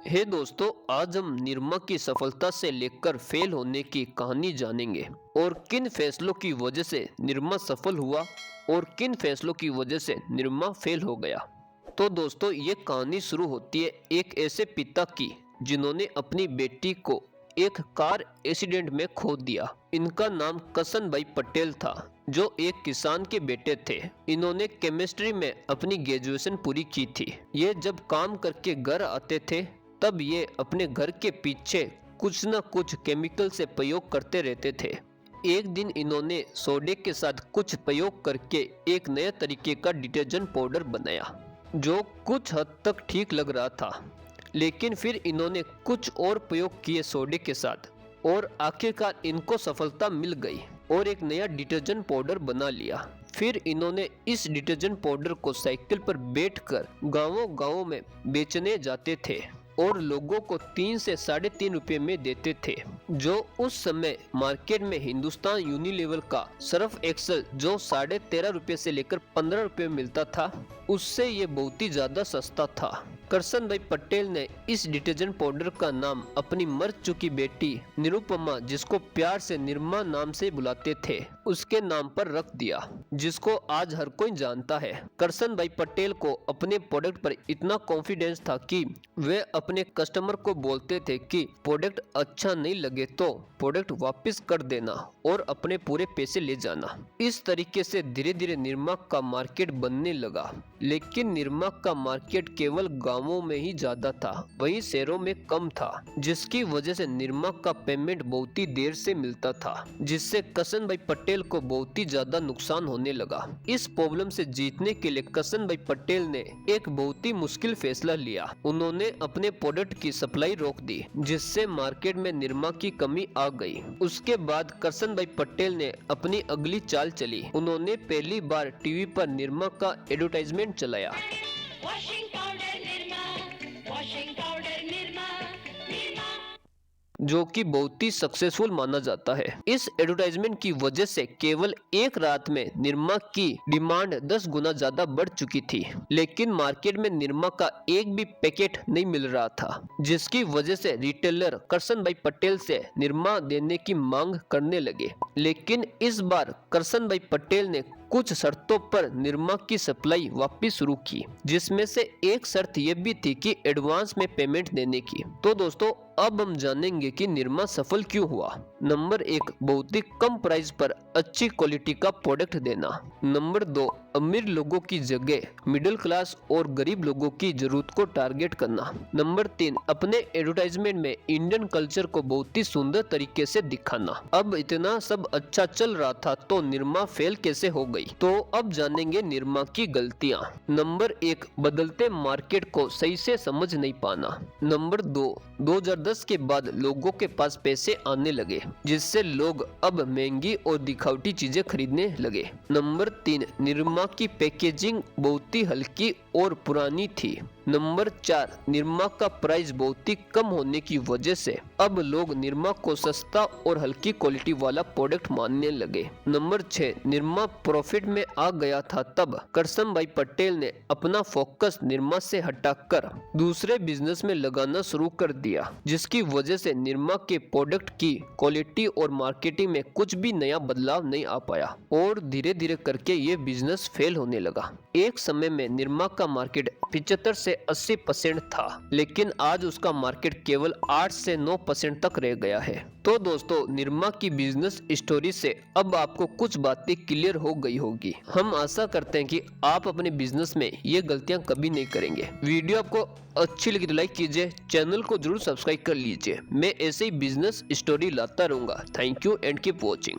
हे दोस्तों, आज हम निरमा की सफलता से लेकर फेल होने की कहानी जानेंगे और किन फैसलों की वजह से निरमा सफल हुआ और किन फैसलों की वजह से निरमा फेल हो गया। तो दोस्तों, ये कहानी शुरू होती है एक ऐसे पिता की जिन्होंने अपनी बेटी को एक कार एक्सीडेंट में खो दिया। इनका नाम कसन भाई पटेल था, जो एक किसान के बेटे थे। इन्होंने केमिस्ट्री में अपनी ग्रेजुएशन पूरी की थी। ये जब काम करके घर आते थे तब ये अपने घर के पीछे कुछ न कुछ केमिकल से प्रयोग करते रहते थे। एक दिन इन्होंने सोडे के साथ कुछ प्रयोग करके एक नए तरीके का डिटर्जेंट पाउडर बनाया, जो कुछ हद तक ठीक लग रहा था। लेकिन फिर इन्होंने कुछ और प्रयोग किए सोडे के साथ और आखिरकार इनको सफलता मिल गई और एक नया डिटर्जेंट पाउडर बना लिया। फिर इन्होंने इस डिटर्जेंट पाउडर को साइकिल पर बैठकर गांवों में बेचने जाते थे और लोगों को 3 से 3.5 रुपए में देते थे, जो उस समय मार्केट में हिंदुस्तान यूनिलीवर का सर्फ एक्सेल जो 13.5 रुपए से लेकर 15 रुपए में मिलता था, उससे ये बहुत ही ज्यादा सस्ता था। करसन भाई पटेल ने इस डिटर्जेंट पाउडर का नाम अपनी मर चुकी बेटी निरुपमा, जिसको प्यार से निरमा नाम से बुलाते थे, उसके नाम पर रख दिया, जिसको आज हर कोई जानता है। करसन भाई पटेल को अपने प्रोडक्ट पर इतना कॉन्फिडेंस था कि वे अपने कस्टमर को बोलते थे कि प्रोडक्ट अच्छा नहीं लगे तो प्रोडक्ट वापस कर देना और अपने पूरे पैसे ले जाना। इस तरीके से धीरे धीरे निरमा का मार्केट बनने लगा। लेकिन निरमा का मार्केट केवल गांवों में ही ज्यादा था, वहीं शहरों में कम था, जिसकी वजह से निरमा का पेमेंट बहुत ही देर से मिलता था, जिससे कसन भाई पटेल को बहुत ही ज्यादा नुकसान होने लगा। इस प्रॉब्लम से जीतने के लिए कसन भाई पटेल ने एक बहुत ही मुश्किल फैसला लिया। उन्होंने अपने प्रोडक्ट की सप्लाई रोक दी, जिससे मार्केट में निरमा की कमी आ गई। उसके बाद करसन भाई पटेल ने अपनी अगली चाल चली। उन्होंने पहली बार टीवी पर निरमा का एडवर्टाइजमेंट चलाया, washing powder Nirma, washing powder Nirma, Nirma. जो कि बहुत ही सक्सेसफुल माना जाता है। इस एडवर्टाइजमेंट की वजह से केवल एक रात में निरमा की डिमांड 10 गुना ज्यादा बढ़ चुकी थी। लेकिन मार्केट में निरमा का एक भी पैकेट नहीं मिल रहा था, जिसकी वजह से रिटेलर करसन भाई पटेल से निरमा देने की मांग करने लगे। लेकिन इस बार करसन भाई पटेल ने कुछ शर्तों पर निरमा की सप्लाई वापस शुरू की, जिसमें से एक शर्त यह भी थी कि एडवांस में पेमेंट देने की। तो दोस्तों, अब हम जानेंगे कि निरमा सफल क्यों हुआ। नंबर 1, बहुत ही कम प्राइस पर अच्छी क्वालिटी का प्रोडक्ट देना। नंबर 2, अमीर लोगों की जगह मिडिल क्लास और गरीब लोगों की जरूरत को टारगेट करना। नंबर 3, अपने एडवर्टाइजमेंट में इंडियन कल्चर को बहुत ही सुंदर तरीके से दिखाना। अब इतना सब अच्छा चल रहा था तो निरमा फेल कैसे हो गई? तो अब जानेंगे निरमा की गलतियां। नंबर 1, बदलते मार्केट को सही से समझ नहीं पाना। नंबर 2, 2010 के बाद लोगों के पास पैसे आने लगे, जिससे लोग अब महंगी और दिखावटी चीजें खरीदने लगे। नंबर 3, निरमा की पैकेजिंग बहुत ही हल्की और पुरानी थी। नंबर 4, निरमा का प्राइस बहुत ही कम होने की वजह से अब लोग निरमा को सस्ता और हल्की क्वालिटी वाला प्रोडक्ट मानने लगे। नंबर 6, निरमा प्रॉफिट में आ गया था तब करसन भाई पटेल ने अपना फोकस निरमा से हटाकर दूसरे बिजनेस में लगाना शुरू कर दिया, जिसकी वजह से निरमा के प्रोडक्ट की क्वालिटी और मार्केटिंग में कुछ भी नया बदलाव नहीं आ पाया और धीरे धीरे करके ये बिजनेस फेल होने लगा। एक समय में निरमा का मार्केट 75 से 80% था, लेकिन आज उसका मार्केट केवल 8 से 9% तक रह गया है। तो दोस्तों, निरमा की बिजनेस स्टोरी से अब आपको कुछ बातें क्लियर हो गई होगी। हम आशा करते हैं कि आप अपने बिजनेस में ये गलतियां कभी नहीं करेंगे। वीडियो आपको अच्छी लगी तो लाइक कीजिए, चैनल को जरूर सब्सक्राइब कर लीजिए। मैं ऐसे ही बिजनेस स्टोरी लाता रहूंगा। Thank you and keep watching.